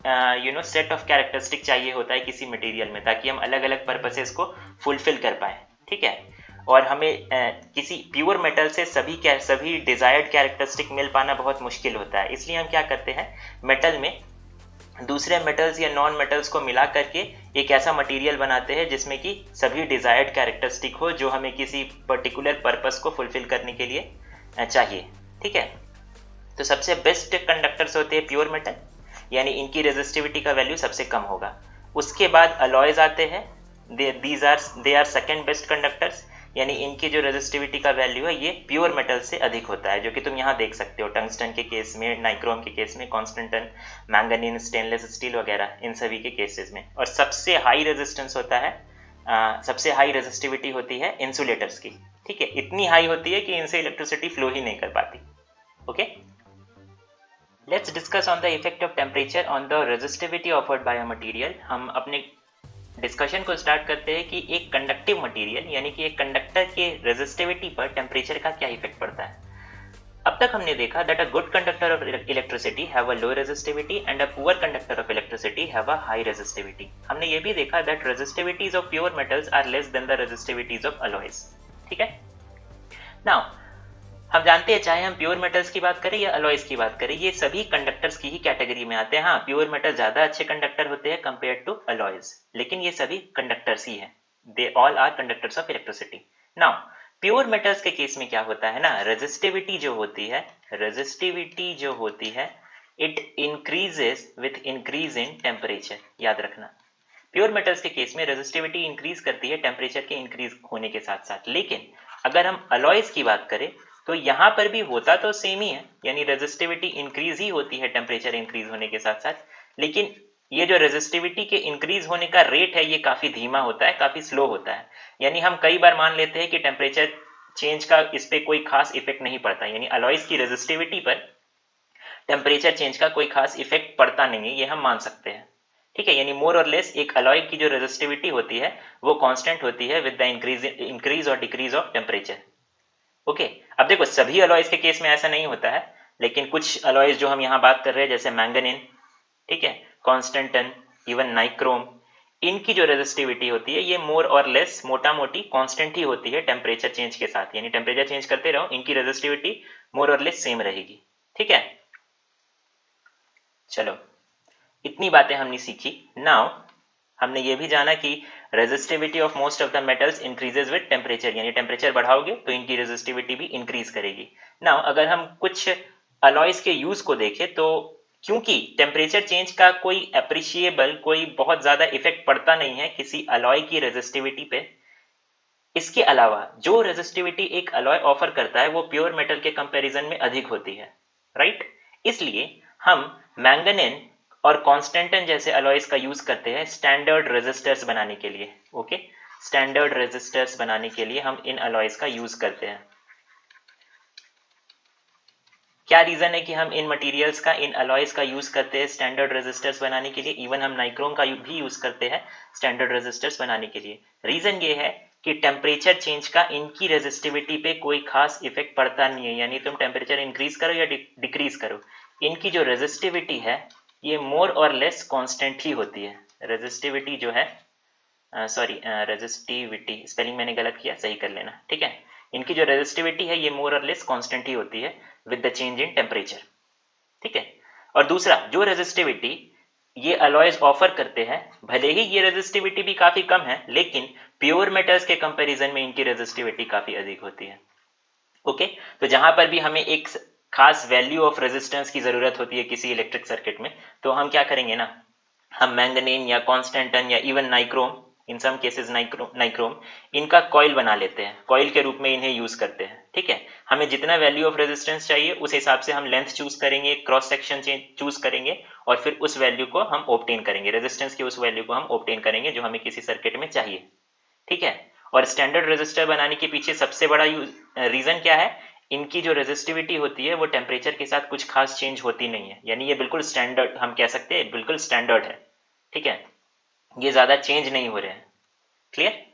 सेट ऑफ कैरेक्टरिस्टिक चाहिए होता है किसी मटेरियल में, ताकि हम अलग अलग पर्पसेस को फुलफिल कर पाए। ठीक है, और हमें किसी प्योर मेटल से सभी डिजायर्ड कैरेक्टरिस्टिक मिल पाना बहुत मुश्किल होता है। इसलिए हम क्या करते हैं, मेटल में दूसरे मेटल्स या नॉन मेटल्स को मिला करके एक ऐसा मटेरियल बनाते हैं जिसमें कि सभी डिजायर्ड कैरेक्टरिस्टिक हो जो हमें किसी पर्टिकुलर पर्पस को फुलफिल करने के लिए चाहिए। ठीक है, तो सबसे बेस्ट कंडक्टर्स होते हैं प्योर मेटल, यानी इनकी रेजिस्टिविटी का वैल्यू सबसे कम होगा। उसके बाद अलॉयज आते हैं, they are second best conductors, यानी इनकी जो रेजिस्टिविटी का वैल्यू है ये प्योर मेटल से अधिक होता है, जो कि तुम यहाँ देख सकते हो टंगस्टन के केस में, नाइक्रोम के केस में, कॉन्स्टेंटन, मैंगनीन, स्टेनलेस स्टील वगैरह, इन सभी के केसेस में। और सबसे हाई रेजिस्टेंस होता है, सबसे हाई रेजिस्टिविटी होती है इंसुलेटर्स की। ठीक है, इतनी हाई होती है कि इनसे इलेक्ट्रिसिटी फ्लो ही नहीं कर पाती। Okay, let's discuss on the effect of temperature on the resistivity offered by a material. हम अपने डिस्कशन को स्टार्ट करते हैं कि एक कंडक्टिव मटेरियल यानी कि एक कंडक्टर के रेजिस्टिविटी पर टेम्परेचर का क्या इफेक्ट पड़ता है। अब तक हमने देखा that a good conductor of electricity have a low resistivity and a poor conductor of electricity have a high resistivity. हमने ये भी देखा that resistivities of pure metals are less than the resistivities of alloys. ठीक है, now हम जानते हैं, चाहे हम प्योर मेटल्स की बात करें या अलॉयज की बात करें, ये सभी कंडक्टर्स की ही कैटेगरी में आते हैं। हाँ, प्योर मेटल ज्यादा अच्छे कंडक्टर होते हैं कंपेयर टू अलॉयज, लेकिन ये सभी कंडक्टर्स ही हैं। They all are conductors of electricity. Now pure metals के केस में क्या होता है ना, रेजिस्टिविटी जो होती है it increases with increase in temperature. याद रखना, प्योर मेटल्स के केस में रेजिस्टिविटी इंक्रीज करती है टेम्परेचर के इंक्रीज होने के साथ साथ, लेकिन अगर हम अलॉयज की बात करें तो यहाँ पर भी होता तो सेम ही है, यानी रेजिस्टिविटी इंक्रीज ही होती है टेम्परेचर इंक्रीज होने के साथ साथ, लेकिन ये जो रेजिस्टिविटी के इंक्रीज होने का रेट है ये काफी धीमा होता है, काफी स्लो होता है। यानी हम कई बार मान लेते हैं कि टेम्परेचर चेंज का इस पर कोई खास इफेक्ट नहीं पड़ता, यानी अलॉयज की रेजिस्टिविटी पर टेम्परेचर चेंज का कोई खास इफेक्ट पड़ता नहीं है, ये हम मान सकते हैं। ठीक है, यानी मोर और लेस एक अलॉय की जो रेजिस्टिविटी होती है वो कांस्टेंट होती है विद द इंक्रीज और डिक्रीज ऑफ टेम्परेचर। ओके, अब देखो सभी अलॉयज के केस में ऐसा नहीं होता है, लेकिन कुछ अलॉयज जो हम यहाँ बात कर रहे हैं जैसे मैंगनीन, ठीक है, कॉन्स्टेंटन, इवन नाइक्रोम, इनकी जो रेजिस्टिविटी होती है ये मोर और लेस मोटा मोटी कांस्टेंट ही होती है टेम्परेचर चेंज के साथ, यानी टेम्परेचर चेंज करते रहो इनकी रेजिस्टिविटी मोर और लेस सेम रहेगी। ठीक है, चलो इतनी बातें हमने सीखी। नाउ हमने ये भी जाना कि resistivity of most of the metals increases with temperature, यानी टेम्परेचर बढ़ाओगे तो इनकी रेजिस्टिविटी भी इंक्रीज करेगी। नाउ अगर हम कुछ अलॉयज के यूज को देखें तो क्योंकि टेम्परेचर चेंज का कोई अप्रिशिएबल, कोई बहुत ज्यादा इफेक्ट पड़ता नहीं है किसी अलॉय की रेजिस्टिविटी पे, इसके अलावा जो रेजिस्टिविटी एक अलॉय ऑफर करता है वो प्योर मेटल के कंपैरिजन में अधिक होती है, राइट। इसलिए हम मैंगनीन और कॉन्स्टेंटन जैसे अलॉयज का यूज करते हैं स्टैंडर्ड रेजिस्टर्स बनाने के लिए। ओके, स्टैंडर्ड रेजिस्टर्स बनाने के लिए हम इन अलॉयज का यूज करते हैं। क्या रीजन है कि हम इन मटेरियल्स का, इन अलॉयज का यूज करते हैं स्टैंडर्ड रेजिस्टर्स बनाने के लिए, इवन हम नाइक्रोम का भी यूज करते हैं स्टैंडर्ड रेजिस्टर्स बनाने के लिए। रीजन ये है कि टेम्परेचर चेंज का इनकी रेजिस्टिविटी पे कोई खास इफेक्ट पड़ता नहीं है, यानी तुम टेम्परेचर इंक्रीज करो या डिक्रीज करो, इनकी जो रेजिस्टिविटी है ये मोर और लेस कांस्टेंट ही होती है। रेजिस्टिविटी जो है सॉरी रेजिस्टिविटी, स्पेलिंग मैंने गलत किया, सही कर लेना, ठीक है। इनकी जो रेजिस्टिविटी है ये मोर और लेस कांस्टेंट ही होती है with the change in temperature, ठीक है। और दूसरा, जो रेजिस्टिविटी ये अलॉयज ऑफर करते हैं, भले ही ये रेजिस्टिविटी भी काफी कम है, लेकिन प्योर मेटल्स के कंपैरिजन में इनकी रेजिस्टिविटी काफी अधिक होती है। ओके, तो जहां पर भी हमें एक खास वैल्यू ऑफ रेजिस्टेंस की जरूरत होती है किसी इलेक्ट्रिक सर्किट में, तो हम क्या करेंगे ना, हम मैंगनीन या कॉन्स्टेंटन या इवन नाइक्रोम, इन सम केसेस नाइक्रोम, इनका कॉइल बना लेते हैं, कॉइल के रूप में इन्हें यूज करते हैं, ठीक है। हमें जितना वैल्यू ऑफ रेजिस्टेंस चाहिए उस हिसाब से हम लेंथ चूज करेंगे, क्रॉस सेक्शन चूज करेंगे, और फिर उस वैल्यू को हम ऑब्टेन करेंगे, रेजिस्टेंस की उस वैल्यू को हम ऑब्टेन करेंगे जो हमें किसी सर्किट में चाहिए, ठीक है। और स्टैंडर्ड रेजिस्टर बनाने के पीछे सबसे बड़ा रीजन क्या है, इनकी जो रेजिस्टिविटी होती है वो टेम्परेचर के साथ कुछ खास चेंज होती नहीं है, यानी ये बिल्कुल स्टैंडर्ड, हम कह सकते हैं बिल्कुल स्टैंडर्ड है, ठीक है, ये ज्यादा चेंज नहीं हो रहे हैं। क्लियर?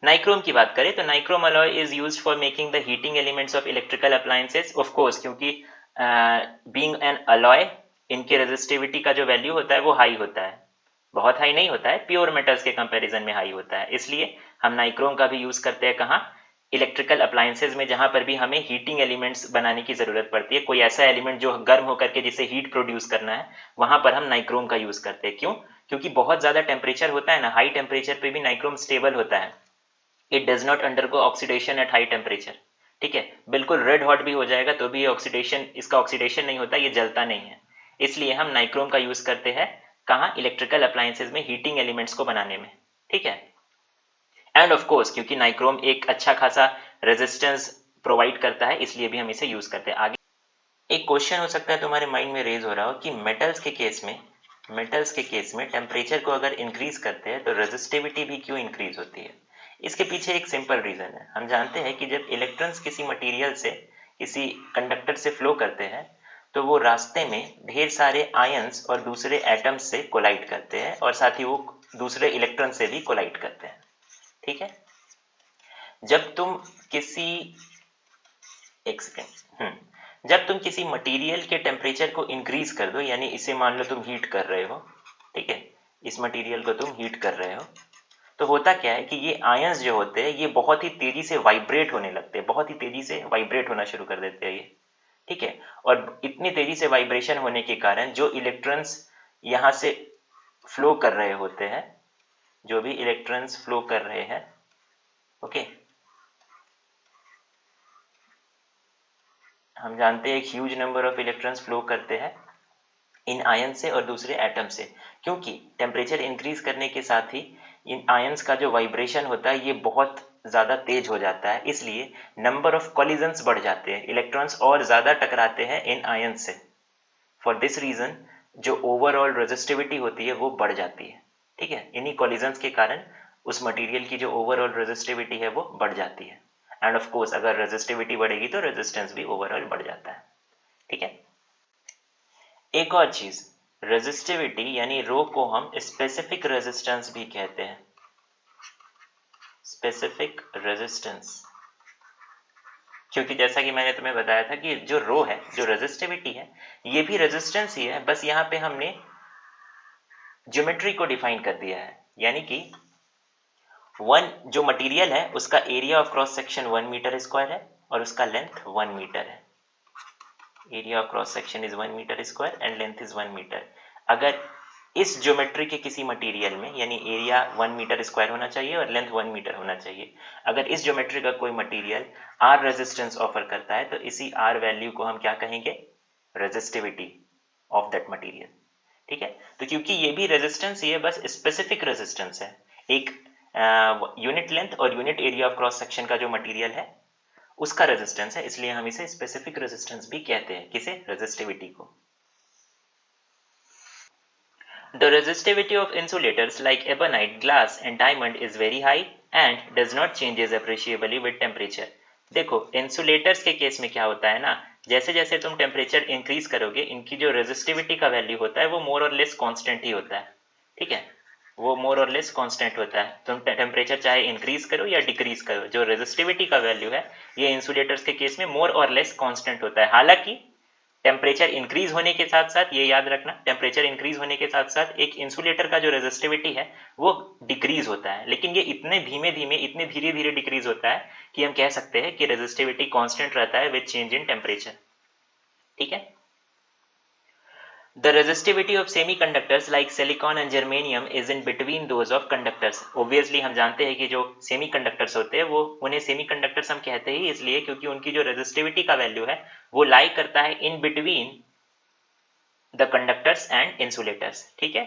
नाइक्रोम की बात करें तो nichrome alloy is used for making the heating elements of electrical appliances, of course, क्योंकि बीइंग एन अलॉय इनके रेजिस्टिविटी का जो वैल्यू होता है वो हाई होता है, बहुत हाई नहीं होता है, प्योर मेटल्स के कंपैरिजन में हाई होता है, इसलिए हम नाइक्रोम का भी यूज करते हैं कहाँ, इलेक्ट्रिकल अप्लायंसेज में, जहां पर भी हमें हीटिंग एलिमेंट्स बनाने की जरूरत पड़ती है, कोई ऐसा एलिमेंट जो गर्म होकर के जिसे हीट प्रोड्यूस करना है, वहां पर हम नाइक्रोम का यूज करते हैं। क्यों? क्योंकि बहुत ज्यादा टेम्परेचर होता है ना, हाई टेम्परेचर पे भी नाइक्रोम स्टेबल होता है, it does not undergo oxidation at high temperature, ठीक है, बिल्कुल रेड हॉट भी हो जाएगा तो भी ऑक्सीडेशन, इसका ऑक्सीडेशन नहीं होता, ये जलता नहीं है, इसलिए हम नाइक्रोम का यूज करते हैं कहाँ, इलेक्ट्रिकल अप्लायंसेज में हीटिंग एलिमेंट्स को बनाने में, ठीक है। एंड ऑफ कोर्स क्योंकि नाइक्रोम एक अच्छा खासा रेजिस्टेंस प्रोवाइड करता है, इसलिए भी हम इसे यूज करते हैं। आगे एक क्वेश्चन हो सकता है तुम्हारे माइंड में रेज हो रहा हो कि मेटल्स के केस में टेम्परेचर को अगर इंक्रीज करते हैं तो रेजिस्टिविटी भी क्यों इंक्रीज होती है। इसके पीछे एक सिंपल रीजन है, हम जानते हैं कि जब इलेक्ट्रॉन्स किसी मटेरियल से, किसी कंडक्टर से फ्लो करते हैं तो वो रास्ते में ढेर सारे आयंस और दूसरे एटम्स से कोलाइड करते हैं, और साथ ही वो दूसरे इलेक्ट्रॉन से भी कोलाइड करते हैं, ठीक है। जब तुम किसी एक सेकेंड जब तुम किसी मटेरियल के टेम्परेचर को इंक्रीज कर दो, यानी इसे मान लो तुम हीट कर रहे हो, ठीक है, इस मटेरियल को तुम हीट कर रहे हो, तो होता क्या है कि ये आयंस जो होते हैं ये बहुत ही तेजी से वाइब्रेट होने लगते हैं, बहुत ही तेजी से वाइब्रेट होना शुरू कर देते हैं ये, ठीक है। और इतनी तेजी से वाइब्रेशन होने के कारण जो इलेक्ट्रॉन्स यहाँ से फ्लो कर रहे होते हैं, जो भी इलेक्ट्रॉन्स फ्लो कर रहे हैं, ओके, हम जानते हैं एक huge number of electrons flow करते हैं इन आयन से और दूसरे एटम से, क्योंकि टेम्परेचर इंक्रीज करने के साथ ही इन आयंस का जो वाइब्रेशन होता है ये बहुत ज़्यादा तेज हो जाता है, इसलिए नंबर ऑफ कॉलिजन्स बढ़ जाते हैं, इलेक्ट्रॉन्स और ज़्यादा टकराते हैं इन आयंस से। फॉर दिस रीज़न जो ओवरऑल रेजिस्टिविटी होती है वो बढ़ जाती है, ठीक है, इन्हीं कॉलिजन्स के कारण उस मटेरियल की जो ओवरऑल रेजिस्टिविटी है वो बढ़ जाती है। एंड ऑफ कोर्स अगर रेजिस्टिविटी बढ़ेगी तो रेजिस्टेंस भी ओवरऑल बढ़ जाता है, ठीक है। एक और चीज, रेजिस्टिविटी यानी रो को हम स्पेसिफिक रेजिस्टेंस भी कहते हैं, स्पेसिफिक रेजिस्टेंस, क्योंकि जैसा कि मैंने तुम्हें बताया था कि जो रो है, जो रेजिस्टिविटी है, ये भी रेजिस्टेंस ही है, बस यहाँ पे हमने ज्योमेट्री को डिफाइन कर दिया है, यानी कि जो मटेरियल है उसका area of cross section 1 metre square है और उसका लेंथ 1 मीटर है, area of cross section is 1 metre square and length is 1 metre. अगर इस ज्योमेट्री के किसी मटेरियल में, यानी एरिया 1 मीटर स्क्वायर होना चाहिए और लेंथ 1 मीटर होना चाहिए, अगर इस ज्योमेट्री का कोई मटेरियल आर रेजिस्टेंस ऑफर करता है तो इसी आर वैल्यू को हम क्या कहेंगे, रेजिस्टिविटी ऑफ दैट मटेरियल, ठीक है। तो क्योंकि ये भी रेजिस्टेंस ही है, बस स्पेसिफिक रेजिस्टेंस है, एक यूनिट लेंथ और unit area of cross section का जो मटेरियल है उसका रेजिस्टेंस है, इसलिए हम इसे स्पेसिफिक रेजिस्टेंस भी कहते हैं, किसे, रेजिस्टिविटी को। The resistivity of insulators like ebonite, glass and diamond is very high and does not changes appreciably with temperature. देखो इंसुलेटर्स के केस में क्या होता है ना, जैसे जैसे तुम टेम्परेचर इंक्रीज करोगे इनकी जो रेजिस्टिविटी का वैल्यू होता है वो मोर और लेस कांस्टेंट ही होता है, ठीक है, वो मोर और लेस कांस्टेंट होता है, तुम टेम्परेचर चाहे इंक्रीज करो या डिक्रीज करो, जो रेजिस्टिविटी का वैल्यू है ये इंसुलेटर्स के केस में मोर और लेस कांस्टेंट होता है। हालांकि टेम्परेचर इंक्रीज होने के साथ साथ, ये याद रखना, टेम्परेचर इंक्रीज होने के साथ साथ एक इंसुलेटर का जो रेजिस्टिविटी है वो डिक्रीज होता है, लेकिन ये इतने धीमे धीमे, इतने धीरे धीरे डिक्रीज होता है कि हम कह सकते हैं कि रेजिस्टिविटी कांस्टेंट रहता है विद चेंज इन टेम्परेचर। ठीक है। The resistivity of semiconductors like silicon and germanium is in between those of conductors. Obviously हम जानते हैं कि जो semiconductors होते हैं वो, उन्हें semiconductors हम कहते ही इसलिए क्योंकि उनकी जो resistivity का वैल्यू है वो लाई करता है in between the conductors and insulators। ठीक है।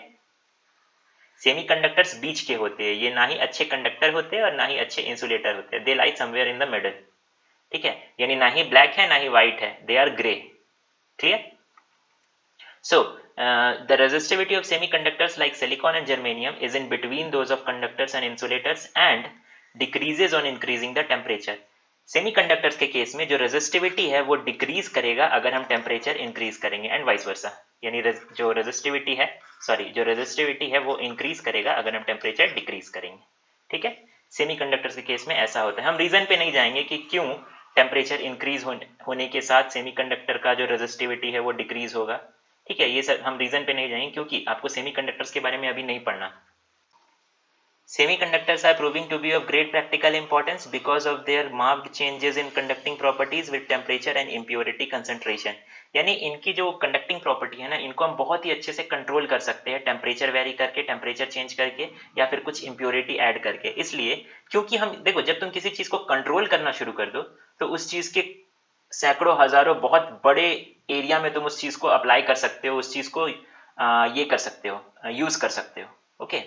सेमीकंडक्टर्स बीच के होते हैं, ये ना ही अच्छे कंडक्टर होते हैं और ना ही अच्छे इंसुलेटर होते हैं, दे लाई समवेयर इन द मिडल। ठीक है, यानी ना ही ब्लैक है ना ही व्हाइट है, they are grey. Clear? So, the resistivity of semiconductors like silicon and germanium is in between those of conductors and insulators and decreases on increasing the temperature. Semiconductors के case में जो resistivity है वो decrease करेगा अगर हम temperature increase करेंगे and vice versa। यानी जो resistivity है वो increase करेगा अगर हम temperature decrease करेंगे। ठीक है, semiconductors के केस में ऐसा होता है। हम reason पे नहीं जाएंगे कि क्यों temperature increase होने के साथ semiconductor का जो resistivity है वो decrease होगा। ठीक है, ये सब हम रीजन पे नहीं जाएंगे क्योंकि आपको सेमीकंडक्टर्स के बारे में अभी नहीं पढ़ना। Semiconductors are proving to be of great practical importance because of their marked changes in conducting properties with temperature and impurity concentration. यानी इनकी जो कंडक्टिंग प्रॉपर्टी है ना, इनको हम बहुत ही अच्छे से कंट्रोल कर सकते हैं टेम्परेचर वेरी करके, टेम्परेचर चेंज करके या फिर कुछ इम्प्योरिटी ऐड करके। इसलिए क्योंकि हम देखो, जब तुम किसी चीज को कंट्रोल करना शुरू कर दो तो उस चीज के सैकड़ों हजारों बहुत बड़े एरिया में तुम उस चीज को अप्लाई कर सकते हो, उस चीज को ये कर सकते हो, यूज कर सकते हो। ओके,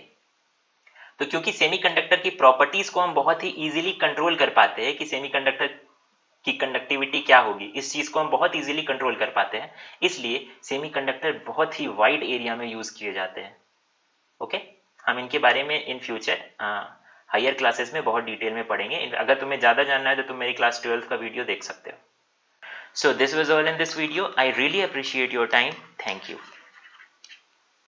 तो क्योंकि सेमीकंडक्टर की प्रॉपर्टीज को हम बहुत ही इजीली कंट्रोल कर पाते हैं कि सेमीकंडक्टर की कंडक्टिविटी क्या होगी, इस चीज को हम बहुत इजीली कंट्रोल कर पाते हैं, इसलिए सेमीकंडक्टर बहुत ही वाइड एरिया में यूज किए जाते हैं। ओके, हम इनके बारे में इन फ्यूचर हायर क्लासेस में बहुत डिटेल में पढ़ेंगे। अगर तुम्हें ज्यादा जानना है तो तुम मेरी क्लास 12 का वीडियो देख सकते हो। So this was all in this video. I really appreciate your time. Thank you.